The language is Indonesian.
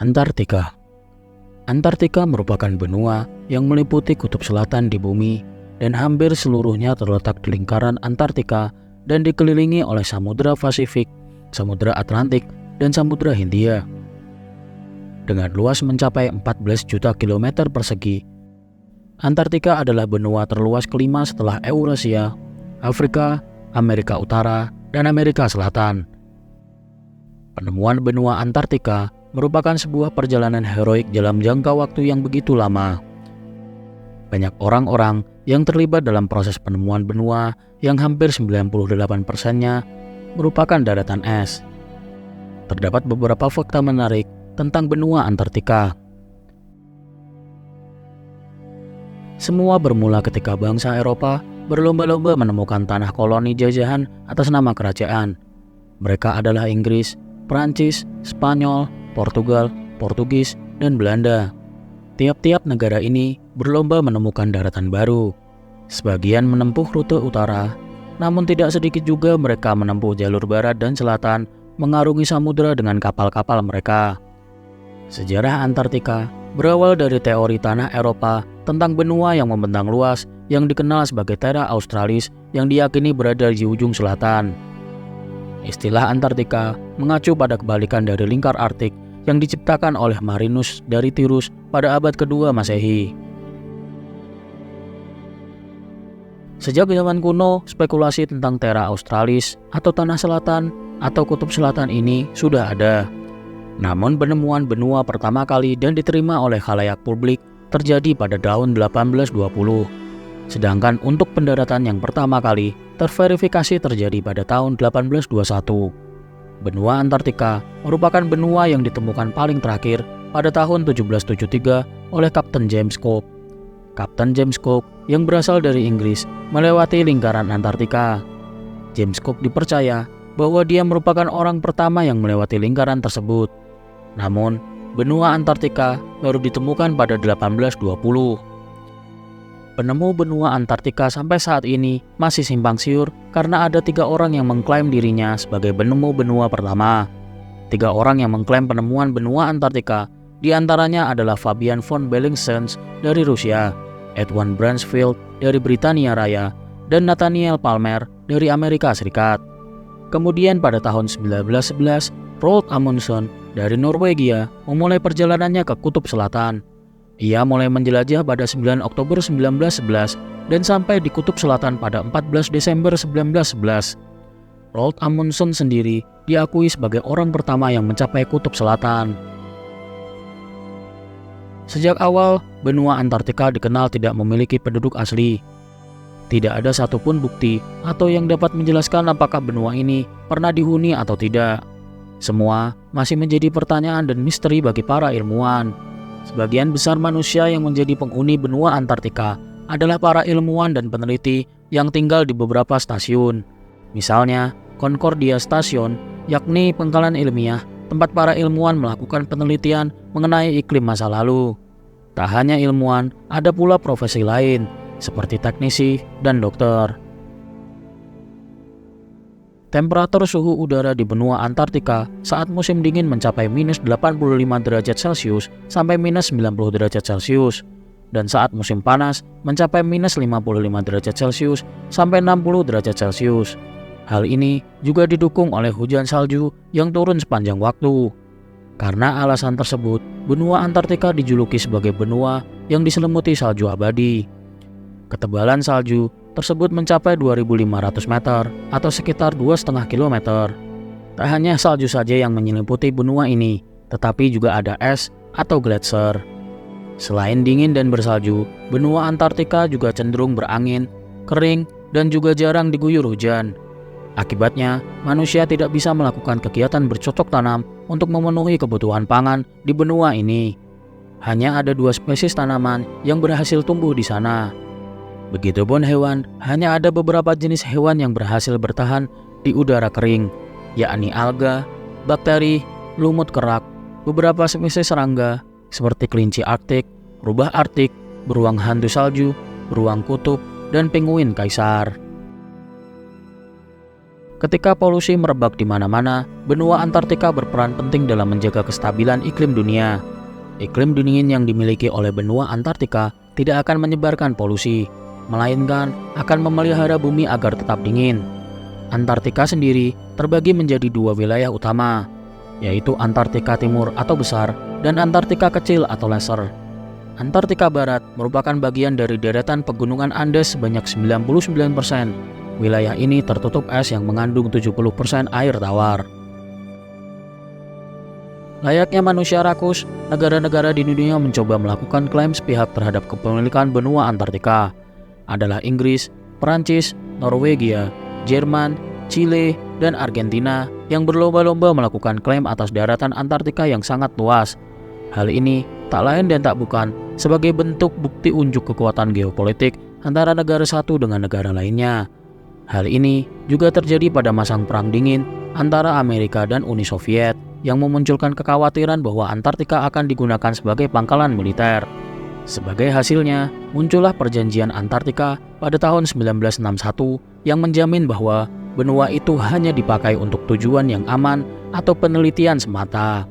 Antartika. Antartika merupakan benua yang meliputi kutub selatan di bumi dan hampir seluruhnya terletak di lingkaran Antartika dan dikelilingi oleh Samudra Pasifik, Samudra Atlantik, dan Samudra Hindia. Dengan luas mencapai 14 juta kilometer persegi, Antartika adalah benua terluas kelima setelah Eurasia, Afrika, Amerika Utara, dan Amerika Selatan. Penemuan benua Antartika merupakan sebuah perjalanan heroik dalam jangka waktu yang begitu lama. Banyak orang-orang yang terlibat dalam proses penemuan benua yang hampir 98%-nya merupakan daratan es. Terdapat beberapa fakta menarik tentang benua Antartika. Semua bermula ketika bangsa Eropa berlomba-lomba menemukan tanah koloni jajahan atas nama kerajaan. Mereka adalah Inggris, Prancis, Spanyol, Portugal, Portugis, dan Belanda. Tiap-tiap negara ini berlomba menemukan daratan baru. Sebagian menempuh rute utara, namun tidak sedikit juga mereka menempuh jalur barat dan selatan, mengarungi samudera dengan kapal-kapal mereka. Sejarah Antartika berawal dari teori tanah Eropa tentang benua yang membentang luas yang dikenal sebagai Terra Australis yang diyakini berada di ujung selatan. Istilah Antartika mengacu pada kebalikan dari lingkar Arktik yang diciptakan oleh Marinus dari Tirus pada abad kedua Masehi. Sejak zaman kuno, spekulasi tentang Terra Australis atau tanah selatan atau kutub selatan ini sudah ada. Namun penemuan benua pertama kali dan diterima oleh khalayak publik terjadi pada tahun 1820. Sedangkan untuk pendaratan yang pertama kali terverifikasi terjadi pada tahun 1821. Benua Antartika merupakan benua yang ditemukan paling terakhir pada tahun 1773 oleh Kapten James Cook. Kapten James Cook yang berasal dari Inggris melewati lingkaran Antartika. James Cook dipercaya bahwa dia merupakan orang pertama yang melewati lingkaran tersebut. Namun, benua Antartika baru ditemukan pada 1820. Penemu benua Antartika sampai saat ini masih simpang siur karena ada 3 orang yang mengklaim dirinya sebagai penemu benua pertama. 3 orang yang mengklaim penemuan benua Antartika diantaranya adalah Fabian von Bellingshausen dari Rusia, Edwin Bransfield dari Britania Raya, dan Nathaniel Palmer dari Amerika Serikat. Kemudian pada tahun 1911, Roald Amundsen dari Norwegia memulai perjalanannya ke Kutub Selatan. Ia mulai menjelajah pada 9 Oktober 1911 dan sampai di Kutub Selatan pada 14 Desember 1911. Roald Amundsen sendiri diakui sebagai orang pertama yang mencapai Kutub Selatan. Sejak awal, benua Antartika dikenal tidak memiliki penduduk asli. Tidak ada satupun bukti atau yang dapat menjelaskan apakah benua ini pernah dihuni atau tidak. Semua masih menjadi pertanyaan dan misteri bagi para ilmuwan. Sebagian besar manusia yang menjadi penghuni benua Antartika adalah para ilmuwan dan peneliti yang tinggal di beberapa stasiun. Misalnya, Concordia Station, yakni pangkalan ilmiah tempat para ilmuwan melakukan penelitian mengenai iklim masa lalu. Tak hanya ilmuwan, ada pula profesi lain, seperti teknisi dan dokter. Temperatur suhu udara di benua Antartika saat musim dingin mencapai minus 85 derajat Celcius sampai minus 90 derajat Celcius, dan saat musim panas mencapai minus 55 derajat Celcius sampai 60 derajat Celcius. Hal ini juga didukung oleh hujan salju yang turun sepanjang waktu. Karena alasan tersebut, benua Antartika dijuluki sebagai benua yang diselimuti salju abadi. Ketebalan salju tersebut mencapai 2.500 meter atau sekitar 2,5 km. Tak hanya salju saja yang menyelimuti benua ini, tetapi juga ada es atau gletser. Selain dingin dan bersalju, benua Antartika juga cenderung berangin, kering, dan juga jarang diguyur hujan. Akibatnya, manusia tidak bisa melakukan kegiatan bercocok tanam untuk memenuhi kebutuhan pangan di benua ini. Hanya ada 2 spesies tanaman yang berhasil tumbuh di sana. Begitupun hewan, hanya ada beberapa jenis hewan yang berhasil bertahan di udara kering, yakni alga, bakteri, lumut kerak, beberapa spesies serangga seperti kelinci Arktik, rubah Arktik, beruang hantu salju, beruang kutub, dan penguin kaisar. Ketika polusi merebak di mana-mana, benua Antartika berperan penting dalam menjaga kestabilan iklim dunia. Iklim dingin yang dimiliki oleh benua Antartika tidak akan menyebarkan polusi, melainkan akan memelihara bumi agar tetap dingin. Antartika sendiri terbagi menjadi dua wilayah utama, yaitu Antartika Timur atau besar dan Antartika kecil atau lesser. Antartika Barat merupakan bagian dari deretan pegunungan Andes sebanyak 99%. Wilayah ini tertutup es yang mengandung 70% air tawar. Layaknya manusia rakus, negara-negara di dunia mencoba melakukan klaim sepihak terhadap kepemilikan benua Antartika. Adalah Inggris, Perancis, Norwegia, Jerman, Chile, dan Argentina yang berlomba-lomba melakukan klaim atas daratan Antartika yang sangat luas. Hal ini tak lain dan tak bukan sebagai bentuk bukti unjuk kekuatan geopolitik antara negara satu dengan negara lainnya. Hal ini juga terjadi pada masa Perang Dingin antara Amerika dan Uni Soviet yang memunculkan kekhawatiran bahwa Antartika akan digunakan sebagai pangkalan militer. Sebagai hasilnya, muncullah Perjanjian Antartika pada tahun 1961 yang menjamin bahwa benua itu hanya dipakai untuk tujuan yang aman atau penelitian semata.